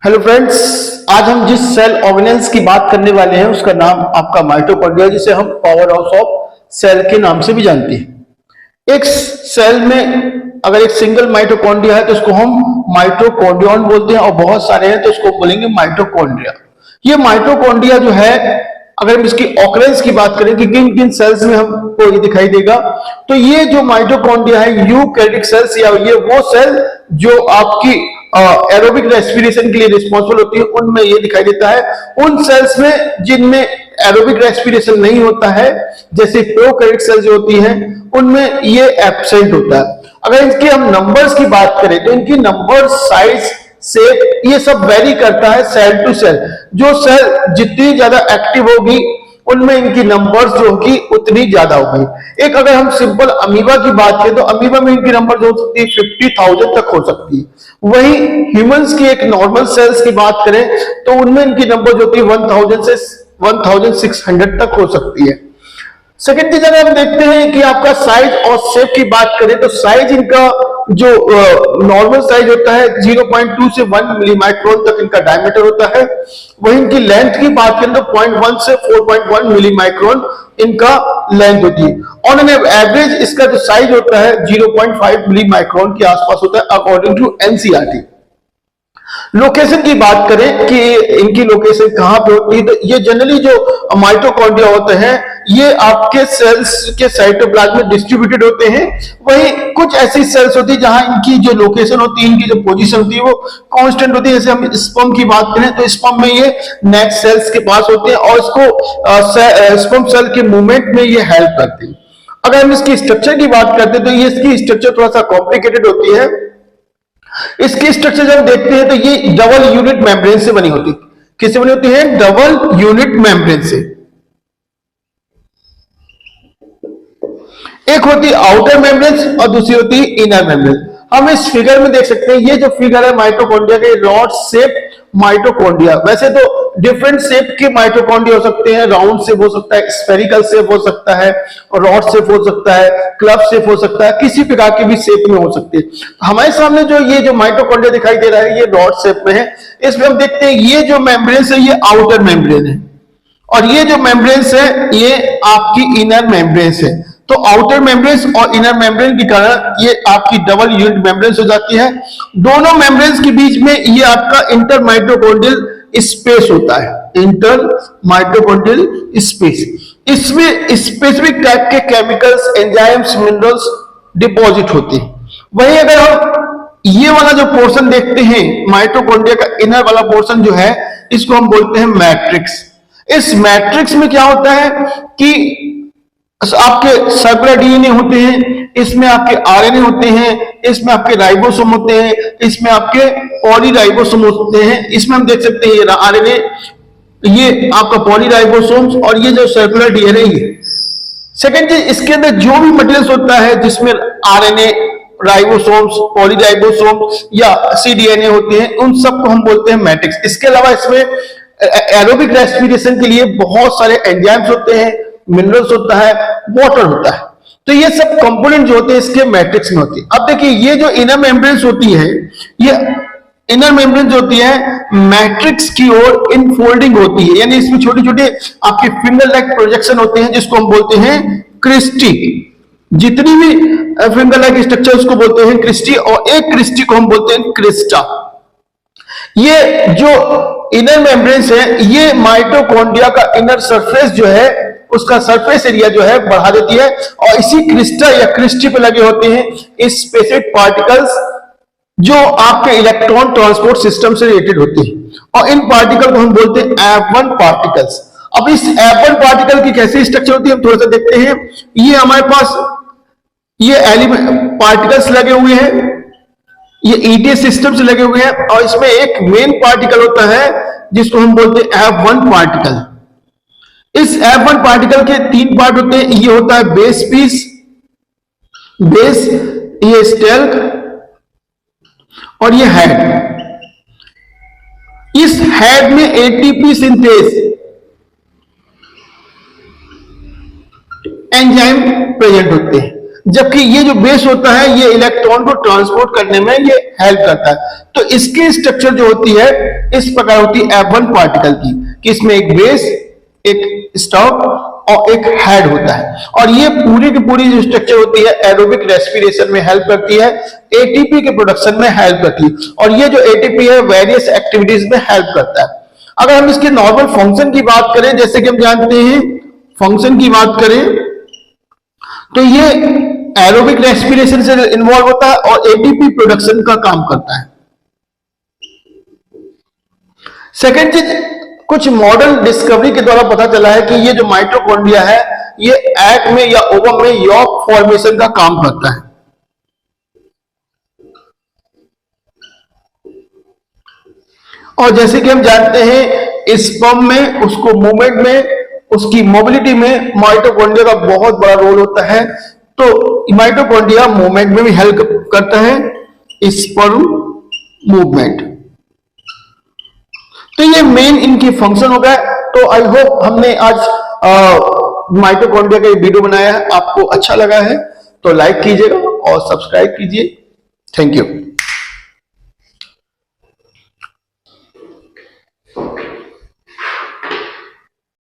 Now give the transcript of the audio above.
Hello friends, आज हम जिस सेल ऑर्गेनेल्स की बात करने वाले हैं उसका नाम आपका माइटोकॉन्ड्रिया, जिसे हम पावर हाउस ऑफ सेल के नाम से भी जानते हैं। एक सेल में अगर एक सिंगल माइटोकॉन्ड्रिया है तो उसको हम माइटोकॉन्ड्रियन बोलते हैं, और बहुत सारे हैं तो उसको बोलेंगे माइटोकॉन्ड्रिया। ये माइटोकॉन्ड्रिया जो है, अगर हम इसकी ऑकरेंस की बात करें कि किन किन सेल्स में हमको ये दिखाई देगा, तो ये जो माइटोकॉन्ड्रिया है यूकैरियोटिक सेल्स, या ये वो सेल जो आपकी एरोबिक रेस्पिरेशन के लिए रिस्पॉन्सिबल होती है, उनमें ये दिखाई देता है। उन सेल्स में जिनमें एरोबिक रेस्पिरेशन नहीं होता है, जैसे प्रोकैरियोटिक सेल्स जो होती हैं, उनमें ये एब्सेंट होता है। अगर इनके हम नंबर्स की बात करें तो इनकी नंबर, साइज, शेप, ये सब वेरी करता है सेल टू सेल। जो सेल जितनी ज्यादा एक्टिव होगी उनमें इनकी नंबर्स जो होगी उतनी ज्यादा होगी। एक अगर हम सिंपल अमीबा की बात करें तो अमीबा में इनकी नंबर जो हो सकती है 50,000 तक हो सकती है। वही ह्यूमंस की एक नॉर्मल सेल्स की बात करें तो उनमें इनकी नंबर जो होती है 1000 से 1600 तक हो सकती है। सेकेंड चीज अगर हम देखते हैं कि आपका साइज और शेप की बात करें तो साइज इनका जो नॉर्मल साइज होता है 0.2 से 1 मिलीमाइक्रोन तक इनका डायमीटर होता है। वहीं इनकी लेंथ की बात करें तो 0.1 से 4.1 मिलीमाइक्रोन इनका लेंथ होती है। ऑन एन एवरेज इसका जो साइज होता है 0.5 मिलीमाइक्रोन के आसपास होता है अकॉर्डिंग टू एनसीईआरटी। लोकेशन की बात करें कि इनकी लोकेशन कहां पे होती है, तो ये जनरली जो माइटोकॉन्ड्रिया होते हैं ये आपके सेल्स के साइटोप्लाज्म में डिस्ट्रीब्यूटेड होते हैं। वहीं कुछ ऐसी सेल्स होती है जहां इनकी जो लोकेशन होती है, इनकी जो पोजीशन होती है वो कांस्टेंट होती है। जैसे हम स्पर्म की बात करें तो स्पर्म में ये नेक सेल्स के पास होते हैं और इसको स्पर्म सेल के मूवमेंट में ये हेल्प करते हैं। अगर हम इसकी स्ट्रक्चर की बात करते हैं तो ये इसकी स्ट्रक्चर थोड़ा सा कॉम्प्लिकेटेड होती है। इसकी स्ट्रक्चर जब देखते हैं तो ये डबल यूनिट मेम्ब्रेन से बनी होती है। किससे बनी होती है? डबल यूनिट मेम्ब्रेन से। एक होती है आउटर मेम्ब्रेन और दूसरी होती है इनर मेम्ब्रेन। हम इस फिगर में देख सकते हैं, ये जो फिगर है माइटोकॉन्ड्रिया के, रॉड शेप माइटोकॉन्ड्रिया। वैसे तो डिफरेंट शेप के माइटोकॉन्ड्रिया हो सकते हैं, राउंड शेप हो सकता है, स्फेरिकल शेप हो सकता है, रॉड शेप हो सकता है, क्लब शेप हो सकता है, किसी प्रकार के भी शेप में हो सकते हैं। हमारे सामने जो ये जो माइटोकॉन्ड्रिया दिखाई दे रहा है ये रॉड शेप में है। इसमें हम देखते हैं ये जो मेम्ब्रेन है ये आउटर मेम्ब्रेन है, और ये जो मेम्ब्रेन है ये आपकी इनर मेम्ब्रेन है। तो आउटर मेम्ब्रेन और इनर मेम्ब्रेन के कारण ये आपकी डबल यूनिट मेम्ब्रेन हो जाती है। दोनों मेम्ब्रेन के बीच में ये आपका इंटर माइटोकॉन्ड्रियल स्पेस होता है, इंटर माइटोकॉन्ड्रियल स्पेस। इसमें स्पेसिफिक टाइप के केमिकल्स, एंजाइम्स, मिनरल्स डिपॉजिट होते हैं। वहीं अगर हम ये वाला जो पोर्शन देखते हैं माइटोकॉन्ड्रिया का इनर वाला पोर्शन जो है, इसको हम बोलते हैं मैट्रिक्स। इस मैट्रिक्स में क्या होता है कि आपके सर्कुलर डीएनए होते हैं, इसमें आपके आरएनए होते हैं, इसमें आपके राइबोसोम होते हैं, इसमें आपके पॉलीराइबोसोम होते हैं। इसमें हम देख सकते हैं ये आरएनए, ये आपका पॉलीराइबोसोम्स, और ये जो सर्कुलर डीएनए ये। सेकेंड चीज, इसके अंदर जो भी मटेरियल्स होता है जिसमें आरएनए, राइबोसोम्स, पॉलीराइबोसोम्स या सीडीएनए होते हैं, उन सबको हम बोलते हैं मैट्रिक्स। इसके अलावा इसमें एरोबिक रेस्पिरेशन के लिए बहुत सारे एंजाइम्स होते हैं, मिनरल्स होता है, वाटर होता है। तो ये सब कंपोनेंट जो होते हैं इसके मैट्रिक्स में होती है। अब देखिए ये जो इनर मेम्ब्रेन होती है, ये इनर मेम्ब्रेन जो होती है मैट्रिक्स की ओर इनफोल्डिंग होती है, यानी इसमें छोटे छोटे आपके फिंगर लाइक प्रोजेक्शन होते हैं जिसको हम बोलते हैं क्रिस्टी। जितनी भी फिंगर लाइक स्ट्रक्चर उसको बोलते हैं क्रिस्टी, और एक क्रिस्टी को हम बोलते हैं क्रिस्टा। ये जो इनर मेम्ब्रेन है ये माइटोकॉन्ड्रिया का इनर सरफेस जो है उसका सरफेस एरिया जो है बढ़ा देती है, और इसी क्रिस्टा या क्रिस्टी पे लगे होते हैं स्पेसिफिक पार्टिकल्स जो आपके इलेक्ट्रॉन ट्रांसपोर्ट सिस्टम से रिलेटेड होते हैं, और इन पार्टिकल को हम बोलते हैं F1 पार्टिकल्स। अब इस F1 पार्टिकल की कैसी स्ट्रक्चर होती है हम थोड़ा सा देखते हैं। ये हमारे पास ये एलिमेंट पार्टिकल्स लगे हुए हैं, ये ईटीएस सिस्टम से लगे हुए हैं, और इसमें एक मेन पार्टिकल होता है जिसको हम बोलते हैं F1 पार्टिकल। इस F1 पार्टिकल के 3 पार्ट होते हैं। ये होता है बेस पीस, बेस, ये स्टेल्क, और ये हेड। इस हेड में एटीपी सिंथेस एंजाइम प्रेजेंट होते हैं। जबकि ये जो बेस होता है ये इलेक्ट्रॉन को ट्रांसपोर्ट करने में ये हेल्प करता है। तो इसकी स्ट्रक्चर जो होती है इस प्रकार होती है F1 पार्टिकल की, कि इसमें एक बेस, एक स्टॉक और एक हेड होता है। और ये पूरी की पूरी जो स्ट्रक्चर होती है एरोबिक रेस्पिरेशन में हेल्प करती है, एटीपी के प्रोडक्शन में हेल्प करती है, और ये जो एटीपी है वेरियस एक्टिविटीज में हेल्प करता है। अगर हम इसके नॉर्मल फंक्शन की बात करें, जैसे कि हम जानते हैं फंक्शन की बात करें, तो ये एरोबिक रेस्पिरेशन से इन्वॉल्व होता है और एटीपी प्रोडक्शन का काम करता है। सेकेंड चीज, कुछ मॉडर्न डिस्कवरी के द्वारा पता चला है कि ये जो माइटोकॉन्ड्रिया है ये एग में या ओवम में यॉक फॉर्मेशन का काम करता है। और जैसे कि हम जानते हैं स्पर्म में उसको मूवमेंट में, उसकी मोबिलिटी में माइटोकॉन्ड्रिया का बहुत बड़ा रोल होता है। तो माइटोकॉन्ड्रिया मूवमेंट में भी हेल्प करता है, स्पर्म मूवमेंट। तो ये मेन इनकी फंक्शन हो गया। तो आई होप हमने आज माइटोकॉन्ड्रिया का ये वीडियो बनाया है, आपको अच्छा लगा है तो लाइक कीजिएगा और सब्सक्राइब कीजिए। Thank you.